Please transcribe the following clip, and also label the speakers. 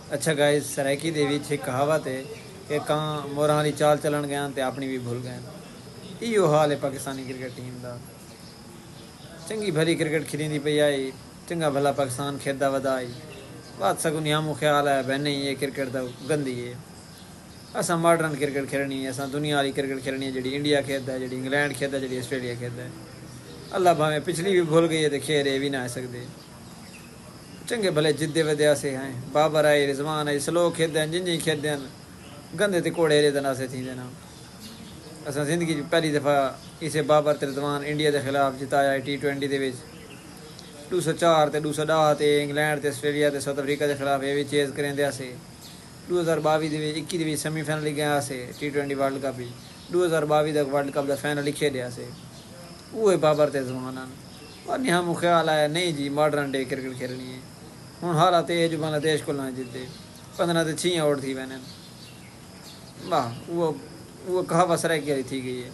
Speaker 1: अच्छा गाइस, सरायकी दे विच एक कहावत है कि कां मोरां वाली चाल चलन गए ते अपनी भी भूल गए। इहो हाल है पाकिस्तानी क्रिकेट टीम का। चंगी भली क्रिकेट खेलींदी पई आई, चंगा भला पाकिस्तान खेदा वधा आई। बात सगुन यामो ख्याल है भाई नहीं, ये क्रिकेट तो गंदी है। असां मॉडर्न क्रिकेट खेलनी है, असां दुनिया वाली क्रिकेट खेलनी है, जी इंडिया खेलता है, जी इंग्लैंड खेलता है, जी आस्ट्रेलिया खेलता है। अल्लाह भावें पिछली भी भूल गई है तो खेर ये भी ना आ सकते। चंगे भले जिद्दे वदे से हैं, बाबर आए, रिजवान आए, स्लो खेलते हैं, जिंजी खेलते हैं, गंदे तो घोड़े रे दिन असे थी देना। असां जिंदगी पहली दफ़ा इसे बाबर ते रिजवान इंडिया के खिलाफ जिताया है T20 के। 204 ते 210 ते इंग्लैंड ते आस्ट्रेलिया ते साउथ अफ्रीका के खिलाफ ये भी चेज करेंदे से। 2022 21 सेमीफाइनल गया से T20 वर्ल्ड कप ही। 2022 तक वर्ल्ड कप का फाइनल ही खेलिया से। वो बाबर ते रिजवान और यहाँ ख्याल आया नहीं जी मॉडर्न डे क्रिकेट खेलनी है। हूँ हालात ये जो बांग्लादेश को ना जिते 15 ते 6 आउट थी वैन वाह वो कहावत सराय की थी गई है।